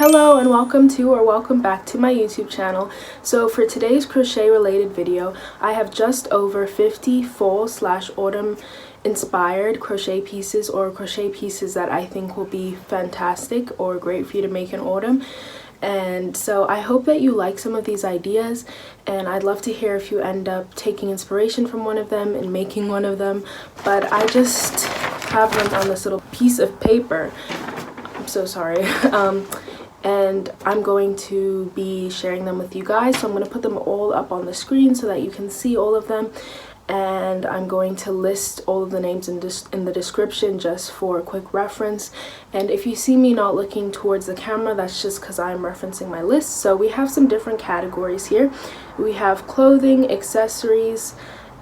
Hello and welcome back to my YouTube channel. So for today's crochet related video, I have just over 50 fall/autumn inspired crochet pieces or crochet pieces that I think will be fantastic or great for you to make in autumn. And so I hope that you like some of these ideas, and I'd love to hear if you end up taking inspiration from one of them and making one of them. But I just have them on this little piece of paper. I'm so sorry. And I'm going to be sharing them with you guys, so I'm going to put them all up on the screen so that you can see all of them, and I'm going to list all of the names in the description just for a quick reference. And if you see me not looking towards the camera, that's just because I'm referencing my list. So we have some different categories here. We have clothing, accessories,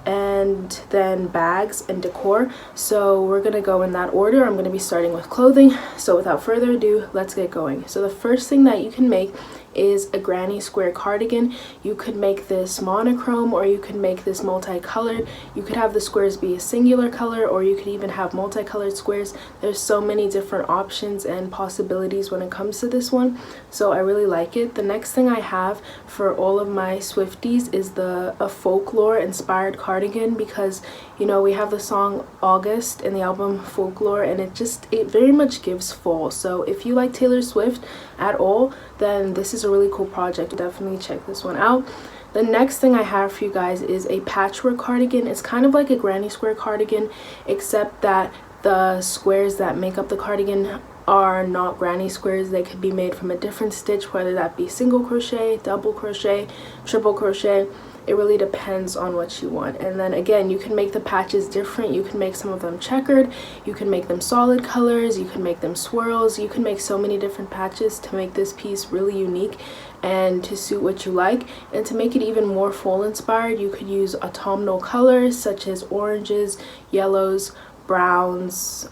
and then bags and decor. So we're gonna go in that order. I'm gonna be starting with clothing. So without further ado, let's get going. So the first thing that you can make is a granny square cardigan. You could make this monochrome, or you could make this multicolored. You could have the squares be a singular color, or you could even have multicolored squares. There's so many different options and possibilities when it comes to this one, so I really like it. The next thing I have for all of my Swifties is a folklore inspired cardigan, because you know we have the song August in the album Folklore, and it very much gives fall. So if you like Taylor Swift at all, then this is a really cool project. Definitely check this one out. The next thing I have for you guys is a patchwork cardigan. It's kind of like a granny square cardigan, except that the squares that make up the cardigan are not granny squares. They could be made from a different stitch, whether that be single crochet, double crochet, triple crochet. It really depends on what you want. And then again, you can make the patches different. You can make some of them checkered, you can make them solid colors, you can make them swirls. You can make so many different patches to make this piece really unique and to suit what you like. And to make it even more fall inspired, you could use autumnal colors such as oranges, yellows, browns,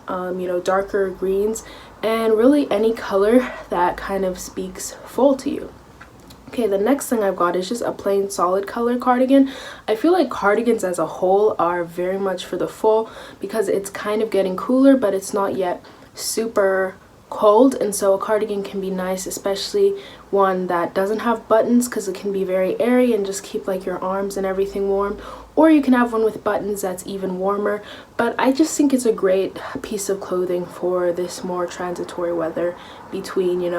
darker greens, and really any color that kind of speaks fall to you. Okay, the next thing I've got is just a plain solid color cardigan. I feel like cardigans as a whole are very much for the fall, because it's kind of getting cooler, but it's not yet super cold, and so a cardigan can be nice, especially one that doesn't have buttons, because it can be very airy and just keep like your arms and everything warm. Or you can have one with buttons that's even warmer. But I just think it's a great piece of clothing for this more transitory weather between,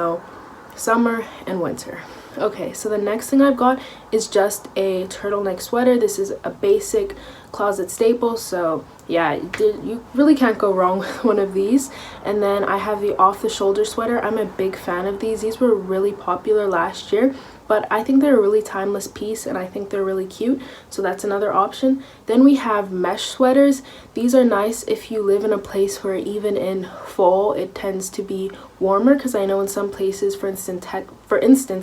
summer and winter. Okay, so the next thing I've got is just a turtleneck sweater. This is a basic closet staple, so yeah, you really can't go wrong with one of these. And then I have the off-the-shoulder sweater. I'm a big fan of these. These were really popular last year, but I think they're a really timeless piece, and I think they're really cute, so that's another option. Then we have mesh sweaters. These are nice if you live in a place where even in fall it tends to be warmer, because I know in some places, for instance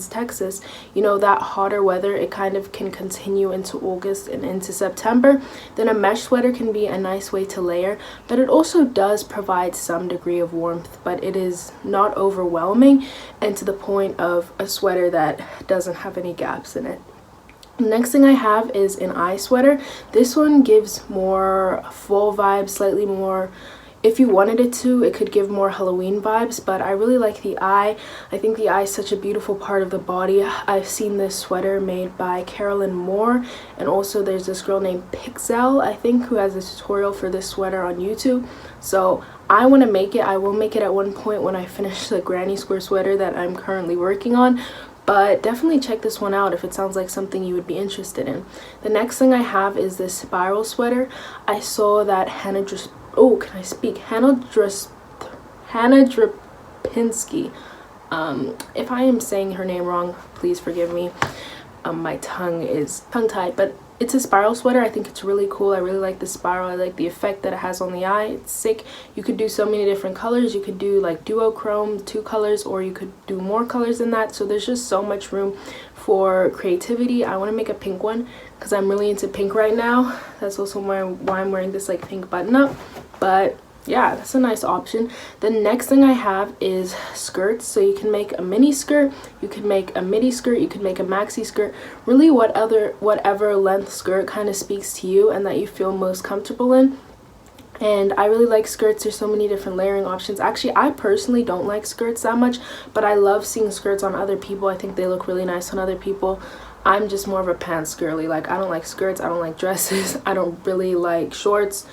Texas, that hotter weather, it kind of can continue into August and into September. Then a mesh sweater can be a nice way to layer, but it also does provide some degree of warmth, but it is not overwhelming and to the point of a sweater that doesn't have any gaps in it. Next thing I have is an eye sweater. This one gives more fall vibes, slightly more, if you wanted it to, it could give more Halloween vibes, but I really like the eye. I think the eye is such a beautiful part of the body. I've seen this sweater made by Carolyn Moore, and also there's this girl named Pixel, I think, who has a tutorial for this sweater on YouTube. So I want to make it. I will make it at one point when I finish the granny square sweater that I'm currently working on. But definitely check this one out if it sounds like something you would be interested in. The next thing I have is this spiral sweater. I saw that Hannah Drapinski. If I am saying her name wrong, please forgive me. My tongue is tongue-tied, but it's a spiral sweater. I think it's really cool. I really like the spiral. I like the effect that it has on the eye. It's sick. You could do so many different colors. You could do like duochrome, 2 colors, or you could do more colors than that. So there's just so much room for creativity. I want to make a pink one because I'm really into pink right now. That's also why I'm wearing this like pink button up. But yeah, that's a nice option. The next thing I have is skirts. So you can make a mini skirt, you can make a midi skirt, you can make a maxi skirt, really whatever length skirt kind of speaks to you and that you feel most comfortable in. And I really like skirts. There's so many different layering options. Actually, I personally don't like skirts that much, but I love seeing skirts on other people. I think they look really nice on other people. I'm just more of a pants girly. Like, I don't like skirts, I don't like dresses, I don't really like shorts,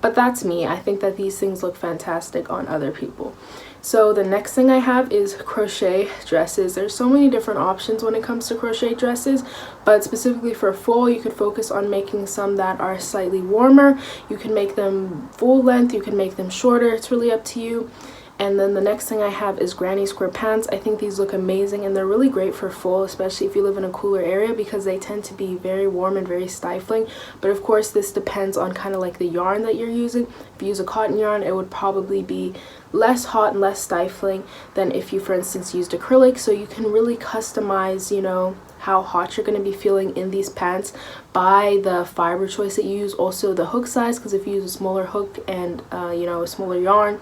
but that's me. I think that these things look fantastic on other people. So the next thing I have is crochet dresses. There's so many different options when it comes to crochet dresses, but specifically for fall, you could focus on making some that are slightly warmer. You can make them full length, you can make them shorter, it's really up to you. And then the next thing I have is granny square pants. I think these look amazing and they're really great for fall, especially if you live in a cooler area, because they tend to be very warm and very stifling. But of course, this depends on kind of like the yarn that you're using. If you use a cotton yarn, it would probably be less hot and less stifling than if you, for instance, used acrylic. So you can really customize, you know, how hot you're going to be feeling in these pants by the fiber choice that you use. Also the hook size, because if you use a smaller hook and you know, a smaller yarn,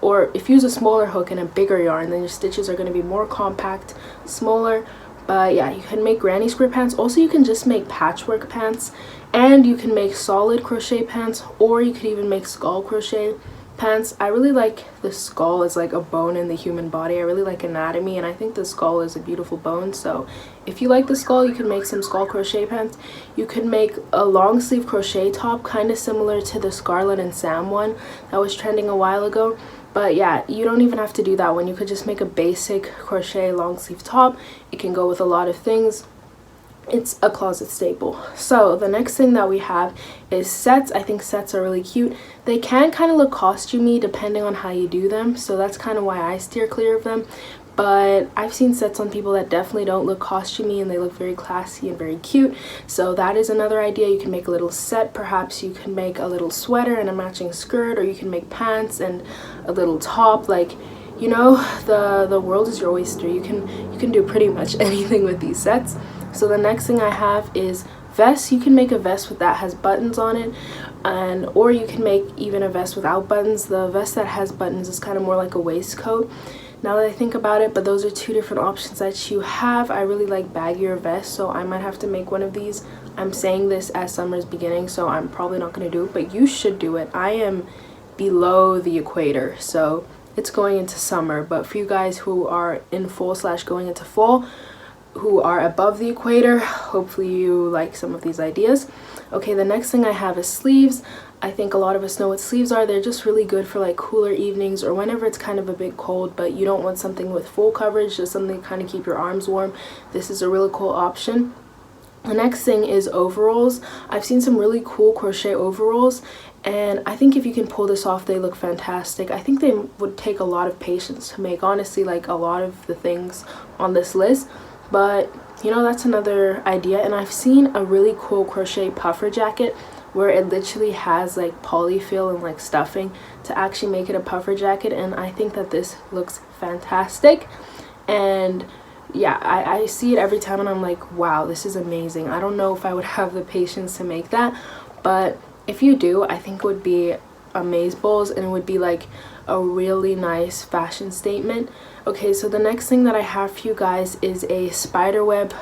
or if you use a smaller hook and a bigger yarn, then your stitches are going to be more compact, smaller. But yeah, you can make granny square pants. Also, you can just make patchwork pants, and you can make solid crochet pants, or you could even make skull crochet pants. I really like the skull as like a bone in the human body. I really like anatomy, and I think the skull is a beautiful bone. So if you like the skull, you can make some skull crochet pants. You can make a long sleeve crochet top, kind of similar to the Scarlet and Sam one that was trending a while ago. But yeah, you don't even have to do that one. You could just make a basic crochet long sleeve top. It can go with a lot of things. It's a closet staple. So the next thing that we have is sets. I think sets are really cute. They can kind of look costumey depending on how you do them, so that's kind of why I steer clear of them. But I've seen sets on people that definitely don't look costumey and they look very classy and very cute. So that is another idea. You can make a little set. Perhaps you can make a little sweater and a matching skirt, or you can make pants and a little top. Like, you know, the world is your oyster. You can do pretty much anything with these sets. So the next thing I have is vests. You can make a vest that has buttons on it, and or you can make even a vest without buttons. The vest that has buttons is kind of more like a waistcoat, now that I think about it, but those are two different options that you have. I really like baggier vests, so I might have to make one of these. I'm saying this as summer's beginning, so I'm probably not going to do it, but you should do it. I am below the equator, so it's going into summer, but for you guys who are in fall / going into fall, who are above the equator, hopefully you like some of these ideas. Okay, the next thing I have is sleeves. I think a lot of us know what sleeves are. They're just really good for like cooler evenings or whenever it's kind of a bit cold, but you don't want something with full coverage, just something to kind of keep your arms warm. This is a really cool option. The next thing is overalls. I've seen some really cool crochet overalls, and I think if you can pull this off, they look fantastic. I think they would take a lot of patience to make, honestly, like a lot of the things on this list. But you know, that's another idea. And I've seen a really cool crochet puffer jacket where it literally has like polyfill and like stuffing to actually make it a puffer jacket, and I think that this looks fantastic. And yeah, I see it every time and I'm like, wow, this is amazing. I don't know if I would have the patience to make that, but if you do, I think it would be amazeballs, and it would be like a really nice fashion statement. Okay, so the next thing that I have for you guys is a spiderweb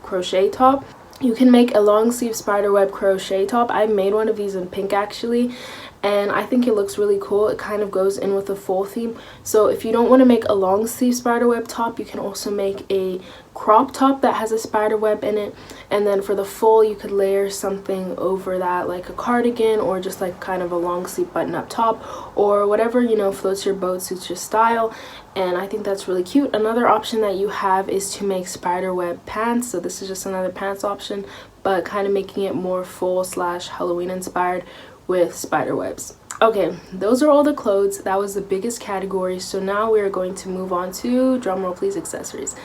crochet top. You can make a long sleeve spiderweb crochet top. I made one of these in pink actually, and I think it looks really cool. It kind of goes in with the fall theme. So if you don't want to make a long sleeve spiderweb top, you can also make a crop top that has a spiderweb in it, and then for the fall you could layer something over that, like a cardigan or just like kind of a long sleeve button up top, or whatever, you know, floats your boat, suits your style. And I think that's really cute. Another option that you have is to make spiderweb pants. So this is just another pants option, but kind of making it more fall / Halloween inspired with spider webs. Okay, those are all the clothes. That was the biggest category. So now we're going to move on to, drumroll please, accessories.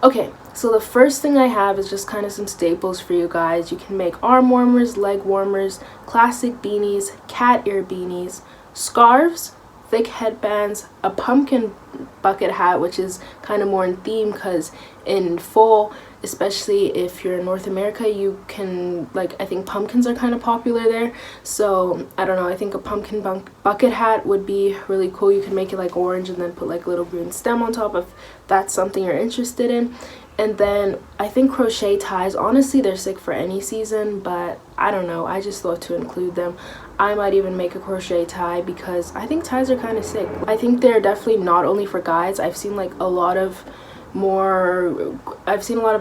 Okay, so the first thing I have is just kind of some staples for you guys. You can make arm warmers, leg warmers, classic beanies, cat ear beanies, scarves, thick headbands, a pumpkin bucket hat, which is kind of more in theme because in fall, especially if you're in North America, you can, like, I think pumpkins are kind of popular there. So I don't know, I think a pumpkin bucket hat would be really cool. You can make it like orange and then put like a little green stem on top if that's something you're interested in. And then I think crochet ties, honestly they're sick for any season, but I don't know, I just thought to include them. I might even make a crochet tie because I think ties are kind of sick. I think they're definitely not only for guys. I've seen like a lot of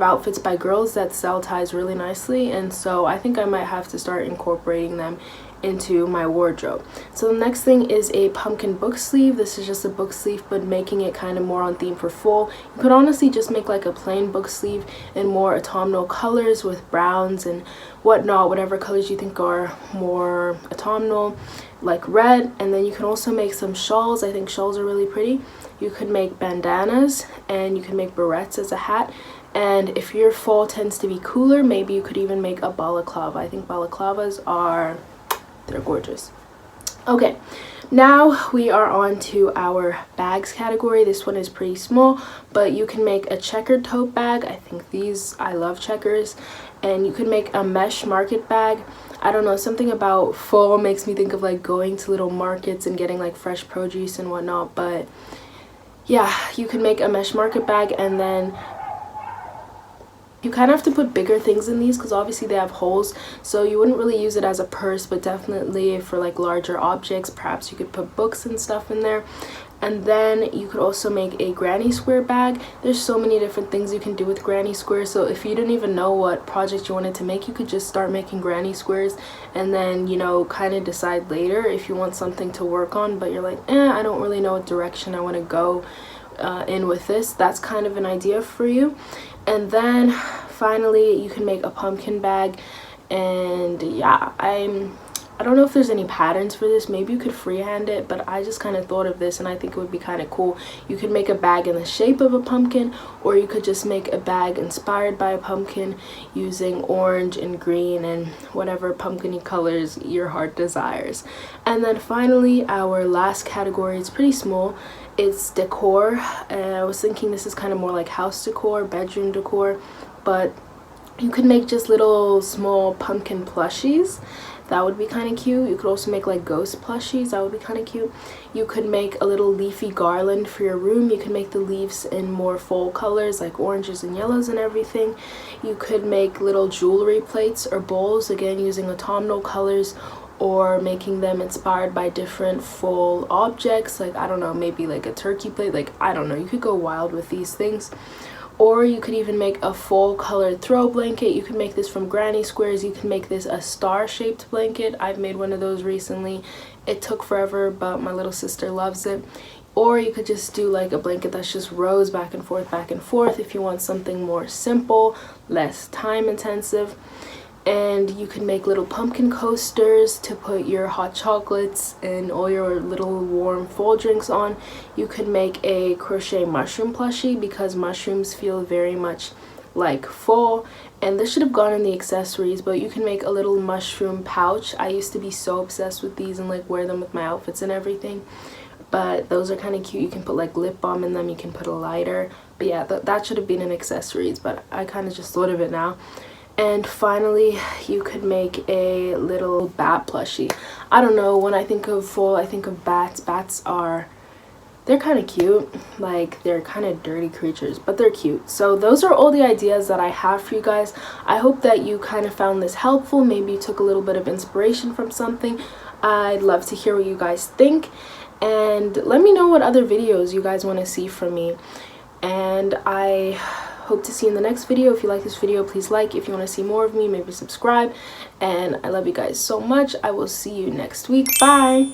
outfits by girls that sell ties really nicely, and so I think I might have to start incorporating them into my wardrobe. So the next thing is a pumpkin book sleeve. This is just a book sleeve, but making it kind of more on theme for fall. You could honestly just make like a plain book sleeve in more autumnal colors with browns and whatnot, whatever colors you think are more autumnal, like red. And then you can also make some shawls. I think shawls are really pretty. You could make bandanas, and you can make barrettes as a hat. And if your fall tends to be cooler, maybe you could even make a balaclava. I think balaclavas are, they're gorgeous. Okay, now we are on to our bags category. This one is pretty small, but you can make a checkered tote bag. I think I love checkers. And you can make a mesh market bag. I don't know, something about fall makes me think of like going to little markets and getting like fresh produce and whatnot. But yeah, you can make a mesh market bag, and then you kind of have to put bigger things in these because obviously they have holes, so you wouldn't really use it as a purse, but definitely for like larger objects, perhaps you could put books and stuff in there. And then you could also make a granny square bag. There's so many different things you can do with granny squares, so if you didn't even know what project you wanted to make, you could just start making granny squares, and then, you know, kind of decide later if you want something to work on, but you're like, I don't really know what direction I want to go in with this. That's kind of an idea for you. And then finally you can make a pumpkin bag. And yeah, I don't know if there's any patterns for this. Maybe you could freehand it, but I just kind of thought of this and I think it would be kind of cool. You could make a bag in the shape of a pumpkin, or you could just make a bag inspired by a pumpkin using orange and green and whatever pumpkin-y colors your heart desires. And then finally, our last category is pretty small. It's decor. I was thinking this is kind of more like house decor, bedroom decor, but you could make just little small pumpkin plushies. That would be kind of cute. You could also make like ghost plushies. That would be kind of cute. You could make a little leafy garland for your room. You could make the leaves in more fall colors like oranges and yellows and everything. You could make little jewelry plates or bowls, again using autumnal colors, or making them inspired by different fall objects, like I don't know, maybe like a turkey plate, like I don't know, you could go wild with these things. Or you could even make a full colored throw blanket. You can make this from granny squares. You can make this a star shaped blanket. I've made one of those recently. It took forever, but my little sister loves it. Or you could just do like a blanket that's just rows back and forth if you want something more simple, less time intensive. And you can make little pumpkin coasters to put your hot chocolates and all your little warm fall drinks on. You could make a crochet mushroom plushie because mushrooms feel very much like fall, and this should have gone in the accessories, but you can make a little mushroom pouch. I used to be so obsessed with these and like wear them with my outfits and everything, but those are kind of cute. You can put like lip balm in them, you can put a lighter, but yeah, that should have been in accessories, but I kind of just thought of it now. And finally, you could make a little bat plushie. I don't know, when I think of fall, I think of bats. Bats are, they're kind of cute. Like, they're kind of dirty creatures, but they're cute. So those are all the ideas that I have for you guys. I hope that you kind of found this helpful. Maybe you took a little bit of inspiration from something. I'd love to hear what you guys think. And let me know what other videos you guys want to see from me. And I hope to see you in the next video. If you like this video, please like. If you want to see more of me, maybe subscribe. And I love you guys so much. I will see you next week. Bye.